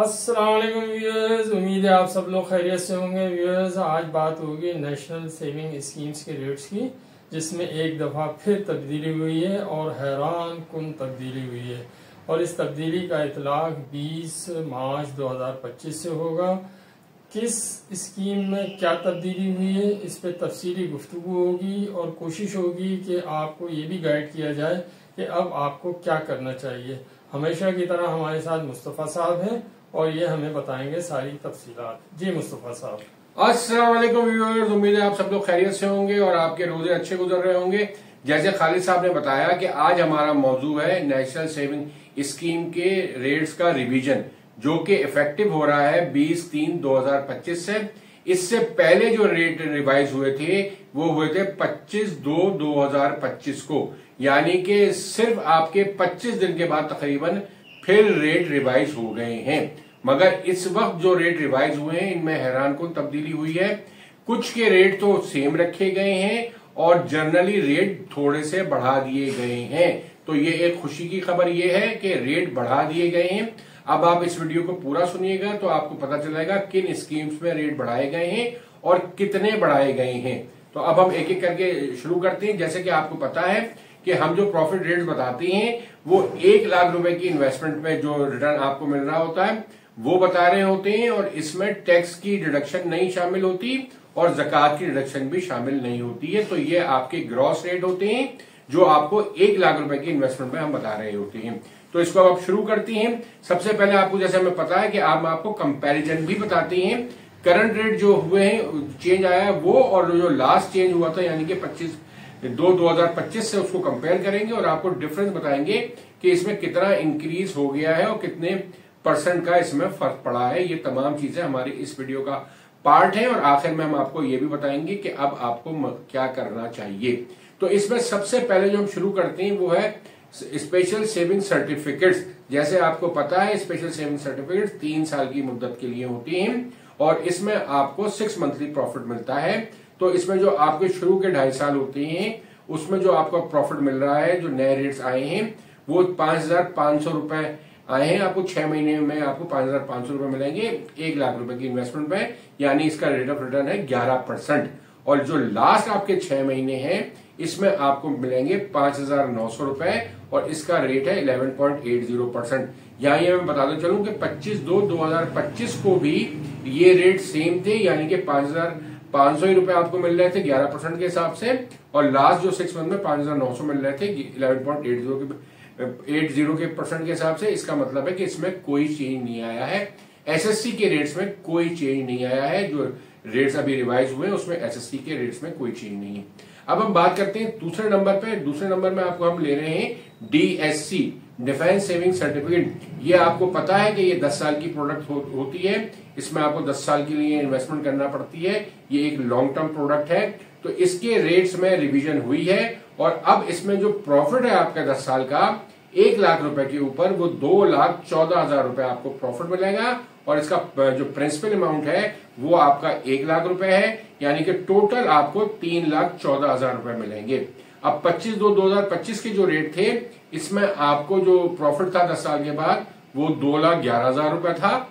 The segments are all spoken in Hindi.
अस्सलाम वालेकुम व्यूअर्स, उम्मीद है आप सब लोग खैरियत से होंगे। व्यूअर्स, आज बात होगी नेशनल सेविंग स्कीम्स के रेट्स की, जिसमें एक दफ़ा फिर तब्दीली हुई है और हैरान कुन तब्दीली हुई है। और इस तब्दीली का इतलाक 20 मार्च 2025 से होगा। किस स्कीम में क्या तब्दीली हुई है, इस पर तफसीली गुफ्तगू होगी और कोशिश होगी कि आपको ये भी गाइड किया जाए कि अब आपको क्या करना चाहिए। हमेशा की तरह हमारे साथ मुस्तफ़ा साहब हैं और ये हमें बताएंगे सारी तफसीलात। जी मुस्तफ़ा साहब। अस्सलाम वालेकुम व्यूअर्स, उम्मीद है आप सब लोग खैरियत से होंगे और आपके रोजे अच्छे गुजर रहे होंगे। जैसे खालिद साहब ने बताया कि आज हमारा मौजू है नेशनल सेविंग स्कीम के रेट्स का रिवीजन, जो कि इफेक्टिव हो रहा है 20/3/2025 से। इससे पहले जो रेट रिवाइज हुए थे वो हुए थे 25/2/2025 को, यानी कि सिर्फ आपके 25 दिन के बाद तकरीबन फिर रेट रिवाइज हो गए हैं। मगर इस वक्त जो रेट रिवाइज हुए हैं इनमें हैरानकुन तब्दीली हुई है। कुछ के रेट तो सेम रखे गए हैं और जनरली रेट थोड़े से बढ़ा दिए गए हैं। तो ये एक खुशी की खबर ये है कि रेट बढ़ा दिए गए हैं। अब आप इस वीडियो को पूरा सुनिएगा तो आपको पता चलेगा किन स्कीम्स में रेट बढ़ाए गए हैं और कितने बढ़ाए गए हैं। तो अब हम एक एक करके शुरू करते हैं। जैसे कि आपको पता है कि हम जो प्रॉफिट रेट बताते हैं वो 1 लाख रुपए की इन्वेस्टमेंट में जो रिटर्न आपको मिल रहा होता है वो बता रहे होते हैं, और इसमें टैक्स की डिडक्शन नहीं शामिल होती और ज़कात की डिडक्शन भी शामिल नहीं होती है। तो ये आपके ग्रॉस रेट होते हैं जो आपको 1 लाख रुपए की इन्वेस्टमेंट में हम बता रहे होते हैं। तो इसको अब शुरू करते हैं। सबसे पहले आपको, जैसे हमें पता है कि हम आपको कंपैरिजन भी बताते हैं। करंट रेट जो हुए हैं, चेंज आया है वो, और जो लास्ट चेंज हुआ था यानी कि 25/2/2025 से उसको कंपेयर करेंगे और आपको डिफरेंस बताएंगे कि इसमें कितना इंक्रीज हो गया है और कितने % का इसमें फर्क पड़ा है। ये तमाम चीजें हमारी इस वीडियो का पार्ट है और आखिर में हम आपको ये भी बताएंगे कि अब आपको क्या करना चाहिए। तो इसमें सबसे पहले जो हम शुरू करते हैं वो है स्पेशल सेविंग सर्टिफिकेट्स। जैसे आपको पता है स्पेशल सेविंग सर्टिफिकेट्स 3 साल की मुद्दत के लिए होती हैं और इसमें आपको 6 मंथली प्रॉफिट मिलता है। तो इसमें जो आपके शुरू के 2.5 साल होते हैं उसमें जो आपको प्रॉफिट मिल रहा है, जो नए रेट्स आए हैं वो 5,500 रुपए आए हैं। आपको 6 महीने में आपको 5,500 रुपए मिलेंगे 1 लाख रुपए की इन्वेस्टमेंट में, यानी इसका रेट ऑफ रिटर्न है 11%। और जो लास्ट आपके 6 महीने हैं इसमें आपको मिलेंगे 5,900 रुपए और इसका रेट है 11.80%। यहाँ ये मैं बताते चलूं कि 25/2/2025 को भी ये रेट सेम थे, यानी कि 5,500 ही रुपए आपको मिल रहे थे 11% के हिसाब से, और लास्ट जो 6 मंथ में 5,900 मिल रहे थे 11.80% के हिसाब से। इसका मतलब है कि इसमें कोई चेंज नहीं आया है। एसएससी के रेट्स में कोई चेंज नहीं आया है। जो रेट्स अभी रिवाइज हुए उसमें एसएससी के रेट्स में कोई चेंज नहीं है। अब हम बात करते हैं दूसरे नंबर पे। दूसरे नंबर में आपको हम ले रहे हैं डीएससी, डिफेंस सेविंग सर्टिफिकेट। ये आपको पता है कि ये 10 साल की प्रोडक्ट होती है। इसमें आपको 10 साल के लिए इन्वेस्टमेंट करना पड़ती है। ये एक लॉन्ग टर्म प्रोडक्ट है। तो इसके रेट्स में रिवीजन हुई है और अब इसमें जो प्रॉफिट है आपका 10 साल का 1 लाख रुपए के ऊपर वो 2,14,000 रुपए आपको प्रॉफिट मिलेगा और इसका जो प्रिंसिपल अमाउंट है वो आपका 1 लाख रुपए है, यानी कि टोटल आपको 3,14,000 रुपए मिलेंगे। अब 25/2/2025 के जो रेट थे इसमें आपको जो प्रॉफिट था 10 साल के बाद वो 2,11,000 रुपए था,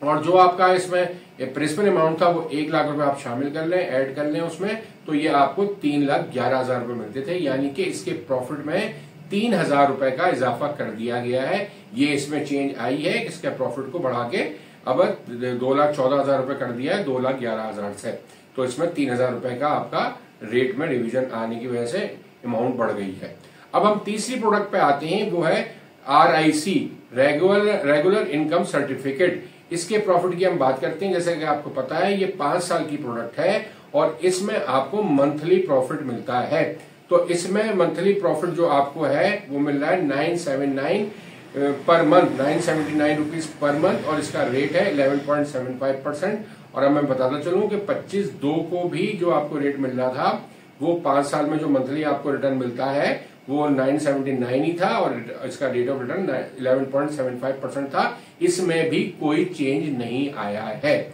और जो आपका इसमें प्रिंसिपल अमाउंट था वो 1 लाख रुपए आप शामिल कर लें, ऐड कर लें उसमें, तो ये आपको 3,11,000 रुपए मिलते थे। यानी कि इसके प्रॉफिट में 3,000 रुपए का इजाफा कर दिया गया है। ये इसमें चेंज आई है, इसके प्रॉफिट को बढ़ा के अब 2,14,000 रुपए कर दिया है 2,11,000 से। तो इसमें 3,000 रुपए का आपका रेट में रिवीजन आने की वजह से अमाउंट बढ़ गई है। अब हम तीसरी प्रोडक्ट पे आते हैं, वो है RIC, रेगुलर इनकम सर्टिफिकेट। इसके प्रॉफिट की हम बात करते हैं। जैसे कि आपको पता है ये 5 साल की प्रोडक्ट है और इसमें आपको मंथली प्रॉफिट मिलता है। तो इसमें मंथली प्रॉफिट जो आपको है वो मिल रहा है 979 per month, 979 rupees per month, और इसका रेट है 11.75%। और अब मैं बताता चलूं कि 25/2 को भी जो आपको रेट मिल रहा था वो 5 साल में जो मंथली आपको रिटर्न मिलता है वो 979 ही था और इसका रेट ऑफ रिटर्न 11.75% था। इसमें भी कोई चेंज नहीं आया है।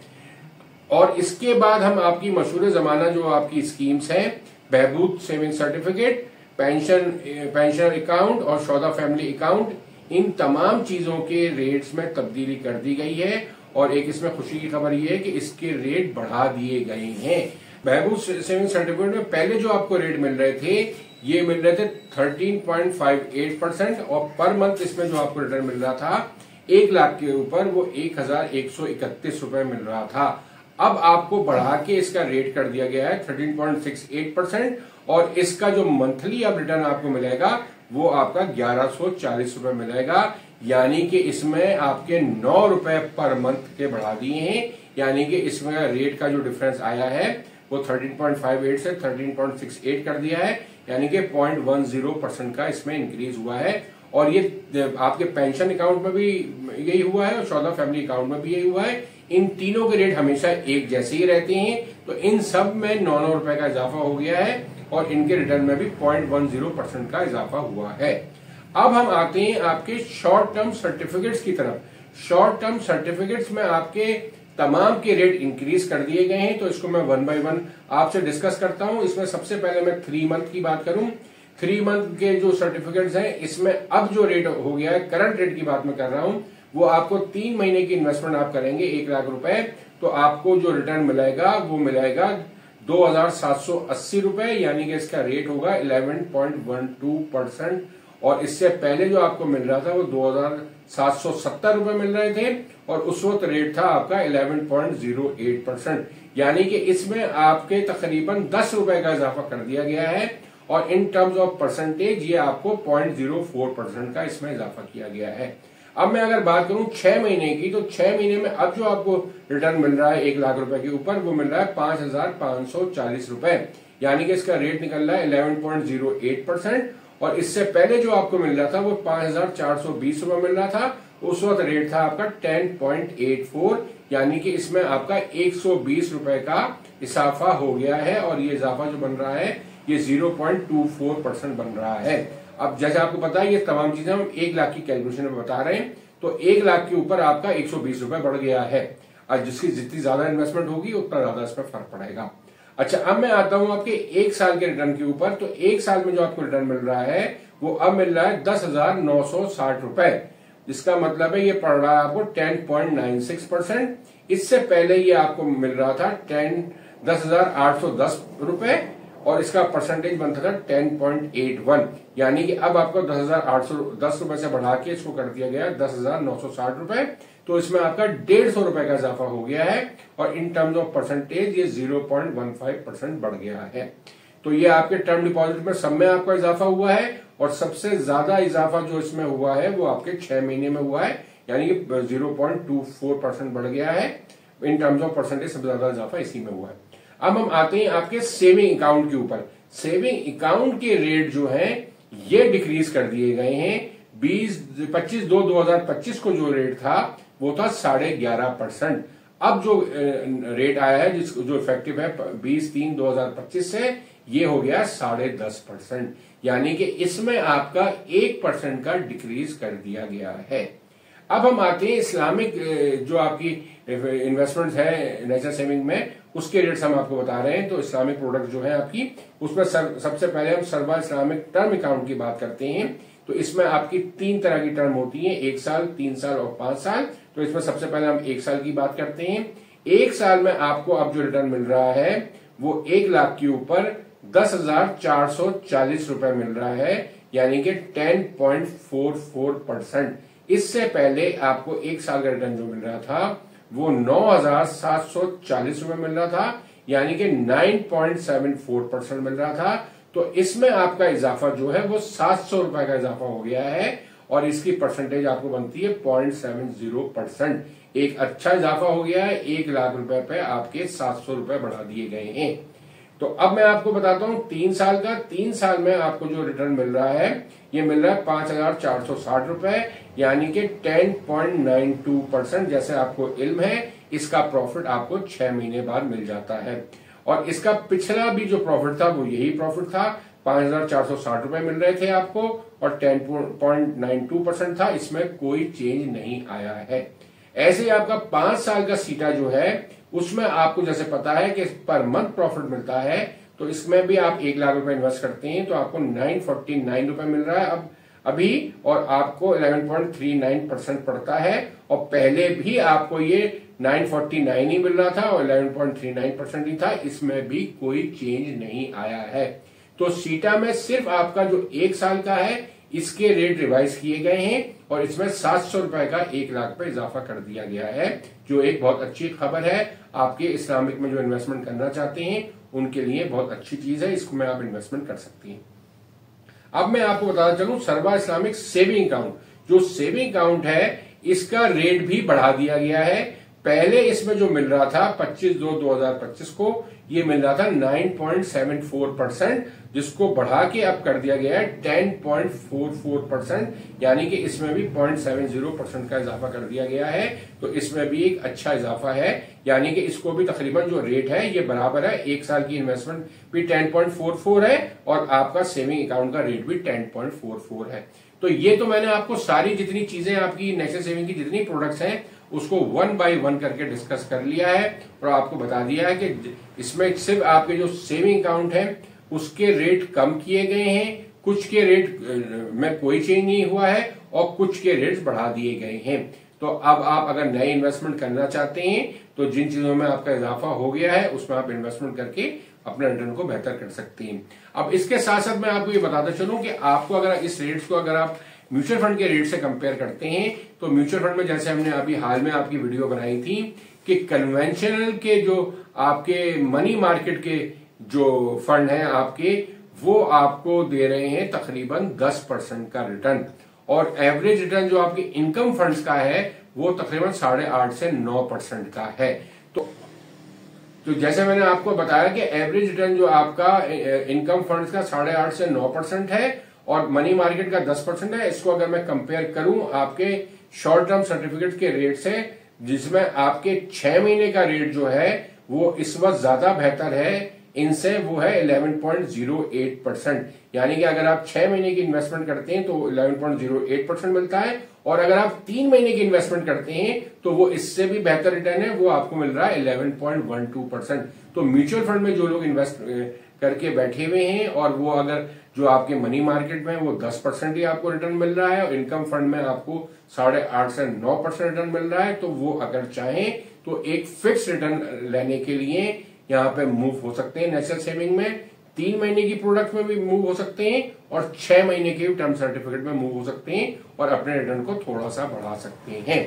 और इसके बाद हम आपकी मशहूर जमाना जो आपकी स्कीम्स हैं, बहबूद सेविंग सर्टिफिकेट, पेंशन अकाउंट और सौदा फैमिली अकाउंट, इन तमाम चीजों के रेट्स में तब्दीली कर दी गई है। और एक इसमें खुशी की खबर ये है कि इसके रेट बढ़ा दिए गए हैं। बहबूद सेविंग सर्टिफिकेट में पहले जो आपको रेट मिल रहे थे, ये मिल रहे थे 13.58% और पर मंथ इसमें जो आपको रिटर्न मिल रहा था 1 लाख के ऊपर वो 1131 रुपए मिल रहा था। अब आपको बढ़ा के इसका रेट कर दिया गया है 13.68% और इसका जो मंथली अब रिटर्न आपको मिलेगा वो आपका 1140 रुपए मिलेगा। यानी कि इसमें आपके 9 रुपए पर मंथ के बढ़ा दिए हैं। यानी कि इसमें रेट का जो डिफरेंस आया है वो 13.58 से 13.68 कर दिया है। यानी कि 0.10% का इसमें इंक्रीज हुआ है। और ये आपके पेंशन अकाउंट में भी यही हुआ है और शौदा फैमिली अकाउंट में भी यही हुआ है। इन तीनों के रेट हमेशा एक जैसे ही रहते हैं, तो इन सब में 9 रुपए का इजाफा हो गया है और इनके रिटर्न में भी 0.10% का इजाफा हुआ है। अब हम आते हैं आपके शॉर्ट टर्म सर्टिफिकेट्स की तरफ। शॉर्ट टर्म सर्टिफिकेट्स में आपके तमाम के रेट इंक्रीज कर दिए गए हैं, तो इसको मैं 1 बाय 1 आपसे डिस्कस करता हूं। इसमें सबसे पहले मैं 3 मंथ की बात करूं। 3 मंथ के जो सर्टिफिकेट्स हैं इसमें अब जो रेट हो गया है, करंट रेट की बात मैं कर रहा हूं, वो आपको 3 महीने की इन्वेस्टमेंट आप करेंगे 1 लाख रुपए, तो आपको जो रिटर्न मिलेगा वो मिलेगा 2780 रुपए। यानी कि इसका रेट होगा 11.12%। और इससे पहले जो आपको मिल रहा था वो 2770 रुपए मिल रहे थे और उस वक्त रेट था आपका 11.08%। यानी कि इसमें आपके तकरीबन 10 रुपए का इजाफा कर दिया गया है और इन टर्म्स ऑफ परसेंटेज ये आपको 0.04% का इसमें इजाफा किया गया है। अब मैं अगर बात करूं 6 महीने की, तो 6 महीने में अब जो आपको रिटर्न मिल रहा है 1 लाख रुपए के ऊपर वो मिल रहा है 5540 रुपए। यानी कि इसका रेट निकल रहा है 11.08%। और इससे पहले जो आपको मिल रहा था वो 5420 रुपए मिल रहा था, उस वक्त रेट था आपका 10.84। यानी कि इसमें आपका 120 रुपए का इजाफा हो गया है और ये इजाफा जो बन रहा है ये 0.24% बन रहा है। अब जैसे आपको पता है ये तमाम चीजें हम 1 लाख की कैलकुलेशन में बता रहे हैं, तो 1 लाख के ऊपर आपका 120 रुपए बढ़ गया है और जिसकी जितनी ज्यादा इन्वेस्टमेंट होगी उतना ज्यादा इसमें फर्क पड़ेगा। अच्छा, अब मैं आता हूं आपके 1 साल के रिटर्न के ऊपर। तो 1 साल में जो आपको रिटर्न मिल रहा है वो अब मिल रहा है 10,960 रुपए, जिसका मतलब है ये पड़ रहा है आपको 10.96%। इससे पहले ये आपको मिल रहा था 10,810 रुपए और इसका परसेंटेज बनता था 10.81। यानी कि अब आपको 10,810 रुपए से बढ़ा के इसको कर दिया गया 10,960 रुपए, तो इसमें आपका 150 रुपए का इजाफा हो गया है और इन टर्म्स ऑफ परसेंटेज ये 0.15% बढ़ गया है। तो ये आपके टर्म डिपॉजिट में सब में आपका इजाफा हुआ है और सबसे ज्यादा इजाफा जो इसमें हुआ है वो आपके 6 महीने में हुआ है। यानी कि 0.24% बढ़ गया है। इन टर्म्स ऑफ परसेंटेज सबसे ज्यादा इजाफा इसी में हुआ है। अब हम आते हैं आपके सेविंग अकाउंट के ऊपर। सेविंग अकाउंट के रेट जो है ये डिक्रीज कर दिए गए हैं। 25/2/2025 को जो रेट था वो था 11.5%। अब जो रेट आया है जो इफेक्टिव है 20/3/2025 से, ये हो गया 10.5%। यानी कि इसमें आपका 1% का डिक्रीज कर दिया गया है। अब हम आते हैं इस्लामिक जो आपकी इन्वेस्टमेंट है नेचर सेविंग में, उसके रेट्स हम आपको बता रहे हैं। तो इस्लामिक प्रोडक्ट जो है आपकी, उसमें सबसे पहले हम सरबा इस्लामिक टर्म अकाउंट की बात करते हैं। तो इसमें आपकी 3 तरह की टर्म होती है, 1 साल, 3 साल और 5 साल। तो इसमें सबसे पहले हम 1 साल की बात करते हैं। 1 साल में आपको अब जो रिटर्न मिल रहा है वो 1 लाख के ऊपर 10,440 रुपए मिल रहा है, यानी कि 10.44%। इससे पहले आपको 1 साल का रिटर्न जो मिल रहा था वो 9,740 रुपए मिल रहा था, यानी कि 9.74% मिल रहा था। तो इसमें आपका इजाफा जो है वो 700 रुपए का इजाफा हो गया है और इसकी परसेंटेज आपको बनती है 0.70%। एक अच्छा इजाफा हो गया है। 1 लाख रुपए पे आपके 700 रुपए बढ़ा दिए गए हैं। तो अब मैं आपको बताता हूं 3 साल का। 3 साल में आपको जो रिटर्न मिल रहा है ये मिल रहा है 5,460 रुपए, यानी कि 10.92%। जैसे आपको इल्म है इसका प्रॉफिट आपको 6 महीने बाद मिल जाता है और इसका पिछला भी जो प्रॉफिट था वो यही प्रॉफिट था। 5,460 रुपए मिल रहे थे आपको और 10.92% था, इसमें कोई चेंज नहीं आया है। ऐसे ही आपका 5 साल का सीटा जो है उसमें आपको जैसे पता है कि पर मंथ प्रॉफिट मिलता है, तो इसमें भी आप 1 लाख रुपए इन्वेस्ट करते हैं तो आपको 949 रुपए मिल रहा है। अब अभी, और आपको 11.39% पड़ता है, और पहले भी आपको ये 949 ही मिल रहा था और 11.39% ही था, इसमें भी कोई चेंज नहीं आया है। तो सीटा में सिर्फ आपका जो 1 साल का है इसके रेट रिवाइज किए गए हैं और इसमें 700 रुपए का 1 लाख पे इजाफा कर दिया गया है, जो एक बहुत अच्छी खबर है। आपके इस्लामिक में जो इन्वेस्टमेंट करना चाहते हैं उनके लिए बहुत अच्छी चीज है, इसको में आप इन्वेस्टमेंट कर सकती हैं। अब मैं आपको बताना चलूं, सर्वा इस्लामिक सेविंग अकाउंट, जो सेविंग अकाउंट है इसका रेट भी बढ़ा दिया गया है। पहले इसमें जो मिल रहा था 25/2/2025 को ये मिल रहा था 9.74%, जिसको बढ़ा के अब कर दिया गया है 10.44%, यानी कि इसमें भी 0.70% का इजाफा कर दिया गया है। तो इसमें भी एक अच्छा इजाफा है, यानी कि इसको भी तकरीबन जो रेट है ये बराबर है। 1 साल की इन्वेस्टमेंट भी 10.44 है और आपका सेविंग अकाउंट का रेट भी 10.44 है। तो ये तो मैंने आपको सारी जितनी चीजें आपकी नेशनल सेविंग की जितनी प्रोडक्ट्स हैं उसको 1 बाय 1 करके डिस्कस कर लिया है और आपको बता दिया है कि इसमें सिर्फ आपके जो सेविंग अकाउंट है उसके रेट कम किए गए हैं, कुछ के रेट में कोई चेंज नहीं हुआ है और कुछ के रेट्स बढ़ा दिए गए हैं। तो अब आप अगर नए इन्वेस्टमेंट करना चाहते हैं तो जिन चीजों में आपका इजाफा हो गया है उसमें आप इन्वेस्टमेंट करके अपने रिटर्न को बेहतर कर सकते हैं। अब इसके साथ साथ मैं आपको ये बताता चलूं कि आपको अगर इस रेट्स को अगर आप म्यूचुअल फंड के रेट से कंपेयर करते हैं तो म्यूचुअल फंड में जैसे हमने अभी हाल में आपकी वीडियो बनाई थी कि कन्वेंशनल के जो आपके मनी मार्केट के जो फंड हैं आपके, वो आपको दे रहे हैं तकरीबन 10% का रिटर्न, और एवरेज रिटर्न जो आपके इनकम फंड्स का है वो तकरीबन 8.5 से 9% का है। तो जैसे मैंने आपको बताया कि एवरेज रिटर्न जो आपका इनकम फंड्स का 8.5 से 9% है और मनी मार्केट का 10% है। इसको अगर मैं कंपेयर करूं आपके शॉर्ट टर्म सर्टिफिकेट के रेट से, जिसमें आपके 6 महीने का रेट जो है वो इस वक्त ज्यादा बेहतर है इनसे, वो है 11.08%, यानी कि अगर आप 6 महीने की इन्वेस्टमेंट करते हैं तो 11.08% मिलता है, और अगर आप 3 महीने की इन्वेस्टमेंट करते हैं तो वो इससे भी बेहतर रिटर्न है, वो आपको मिल रहा है 11.12%। तो म्यूचुअल फंड में जो लोग इन्वेस्ट करके बैठे हुए हैं और वो अगर जो आपके मनी मार्केट में वो 10% ही आपको रिटर्न मिल रहा है और इनकम फंड में आपको 8.5 से 9% रिटर्न मिल रहा है, तो वो अगर चाहें तो एक फिक्स रिटर्न लेने के लिए यहाँ पे मूव हो सकते हैं। नेशनल सेविंग में 3 महीने की प्रोडक्ट में भी मूव हो सकते हैं और 6 महीने के टर्म सर्टिफिकेट में मूव हो सकते हैं और अपने रिटर्न को थोड़ा सा बढ़ा सकते हैं।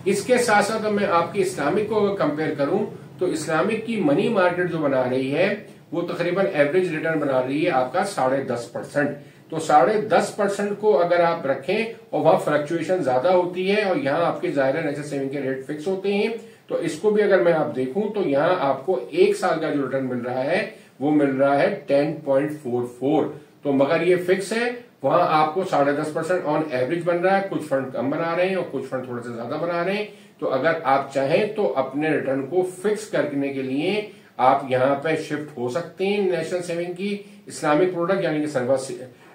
इसके साथ साथ मैं आपकी इस्लामिक को कंपेयर करूं तो इस्लामिक की मनी मार्केट जो बना रही है वो तकरीबन एवरेज रिटर्न बना रही है आपका 10.5%। तो 10.5% को अगर आप रखें और वहां फ्लक्चुएशन ज्यादा होती है और यहाँ आपके ज़ाहिर नेशनल सेविंग के रेट फिक्स होते हैं, तो इसको भी अगर मैं आप देखूं तो यहाँ आपको 1 साल का जो रिटर्न मिल रहा है वो मिल रहा है 10.44। तो मगर ये फिक्स है, वहां आपको 10.5% ऑन एवरेज बन रहा है, कुछ फंड कम बना रहे हैं और कुछ फंड थोड़े से ज्यादा बना रहे हैं। तो अगर आप चाहें तो अपने रिटर्न को फिक्स करने के लिए आप यहाँ पे शिफ्ट हो सकते हैं नेशनल सेविंग की इस्लामिक प्रोडक्ट, यानी कि सर्वा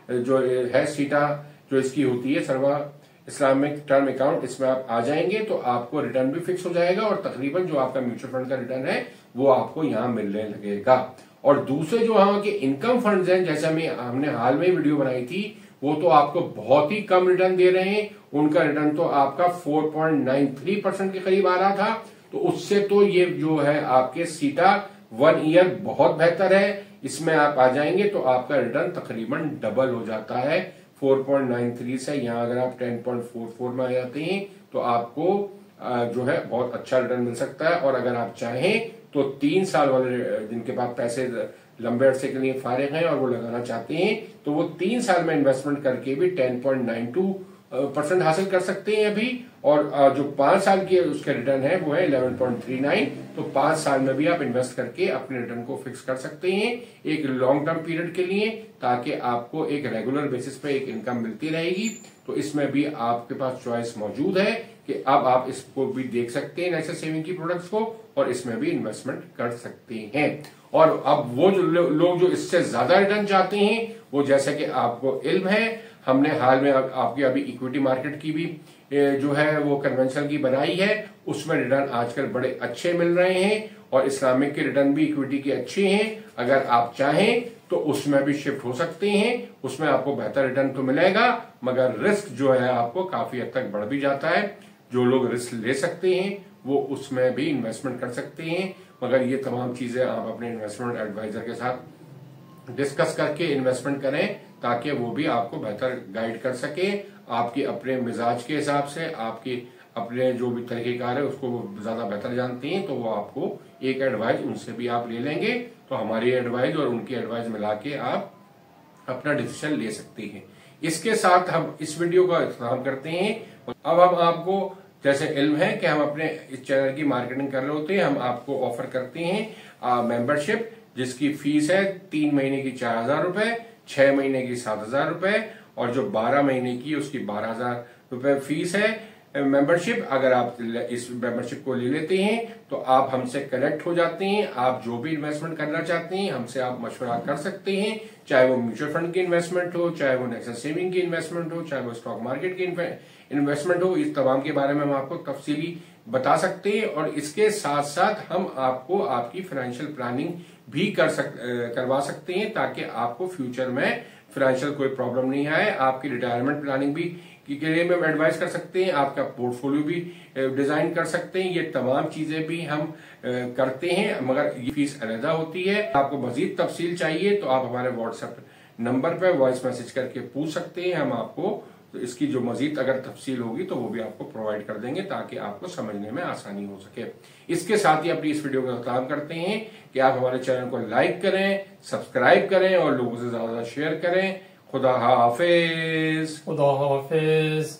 जो है सीटा जो इसकी होती है सर्वा इस्लामिक टर्म अकाउंट, इसमें आप आ जाएंगे तो आपको रिटर्न भी फिक्स हो जाएगा और तकरीबन जो आपका म्यूचुअल फंड का रिटर्न है वो आपको यहाँ मिलने लगेगा। और दूसरे जो यहाँ के इनकम फंड्स हैं, जैसे हमने हाल में वीडियो बनाई थी, वो तो आपको बहुत ही कम रिटर्न दे रहे हैं। उनका रिटर्न तो आपका 4.93% के करीब आ रहा था, तो उससे तो ये जो है आपके सीटा 1 ईयर बहुत बेहतर है। इसमें आप आ जाएंगे तो आपका रिटर्न तकरीबन डबल हो जाता है 4.93 से। यहाँ अगर आप 10.44 में आ जाते हैं तो आपको जो है बहुत अच्छा रिटर्न मिल सकता है। और अगर आप चाहें तो 3 साल वाले जिनके पास पैसे लंबे अरसे के लिए फारिग हैं और वो लगाना चाहते हैं तो वो 3 साल में इन्वेस्टमेंट करके भी 10.92% हासिल कर सकते हैं अभी। और जो 5 साल के उसके रिटर्न है वो है 11.39। तो 5 साल में भी आप इन्वेस्ट करके अपने रिटर्न को फिक्स कर सकते हैं एक लॉन्ग टर्म पीरियड के लिए, ताकि आपको एक रेगुलर बेसिस पे एक इनकम मिलती रहेगी। तो इसमें भी आपके पास चॉइस मौजूद है कि अब आप इसको भी देख सकते हैं नेशनल सेविंग की प्रोडक्ट्स को और इसमें भी इन्वेस्टमेंट कर सकते हैं। और अब वो जो लोग जो इससे ज्यादा रिटर्न चाहते हैं, वो जैसे कि आपको इल्म है, हमने हाल में आपकी अभी इक्विटी मार्केट की भी जो है वो कन्वेंशनल की बनाई है उसमें रिटर्न आजकल बड़े अच्छे मिल रहे हैं और इस्लामिक के रिटर्न भी इक्विटी के अच्छे हैं। अगर आप चाहें तो उसमें भी शिफ्ट हो सकते हैं, उसमें आपको बेहतर रिटर्न तो मिलेगा, मगर रिस्क जो है आपको काफी हद तक बढ़ भी जाता है। जो लोग रिस्क ले सकते हैं वो उसमें भी इन्वेस्टमेंट कर सकते हैं, मगर ये तमाम चीजें आप अपने इन्वेस्टमेंट एडवाइजर के साथ डिस्कस करके इन्वेस्टमेंट करें, ताकि वो भी आपको बेहतर गाइड कर सके, आपके अपने मिजाज के हिसाब से, आपके अपने जो भी तरीकेकार है उसको वो ज्यादा बेहतर जानते हैं, तो वो आपको एक एडवाइस उनसे भी आप ले लेंगे, तो हमारी एडवाइस और उनकी एडवाइस मिला के आप अपना डिसीजन ले सकते हैं। इसके साथ हम इस वीडियो का इख्तिताम करते हैं। अब हम आपको जैसे इल्म है कि हम अपने इस चैनल की मार्केटिंग कर रहे होते हैं, हम आपको ऑफर करते हैं मेंबरशिप, जिसकी फीस है 3 महीने की 4,000 रुपए, 6 महीने की 7,000 रुपए और जो 12 महीने की उसकी 12,000 रुपए फीस है मेंबरशिप। अगर आप इस मेंबरशिप को ले लेते हैं तो आप हमसे कनेक्ट हो जाते हैं। आप जो भी इन्वेस्टमेंट करना चाहते हैं हमसे आप मशवरा कर सकते हैं, चाहे वो म्यूचुअल फंड की इन्वेस्टमेंट हो, चाहे वो नेक्सस सेविंग की इन्वेस्टमेंट हो, चाहे वो स्टॉक मार्केट की इन्वेस्टमेंट हो। इस तमाम के बारे में हम आपको तफसीली बता सकते हैं और इसके साथ साथ हम आपको आपकी फाइनेंशियल प्लानिंग भी करवा सकते हैं, ताकि आपको फ्यूचर में फाइनेंशियल कोई प्रॉब्लम नहीं आए। आपकी रिटायरमेंट प्लानिंग भी के लिए हम एडवाइस कर सकते हैं, आपका पोर्टफोलियो भी डिजाइन कर सकते हैं। ये तमाम चीजें भी हम करते हैं, मगर ये फीस अलग होती है। आपको मजीद तफसील चाहिए तो आप हमारे व्हाट्सएप नंबर पर वॉइस मैसेज करके पूछ सकते हैं। हम आपको इसकी जो मजीद अगर तफसील होगी तो वो भी आपको प्रोवाइड कर देंगे, ताकि आपको समझने में आसानी हो सके। इसके साथ ही अपनी इस वीडियो का काम करते हैं कि आप हमारे चैनल को लाइक करें, सब्सक्राइब करें और लोगों से ज्यादा शेयर करें। खुदा हाफिज। खुदा हाफिज।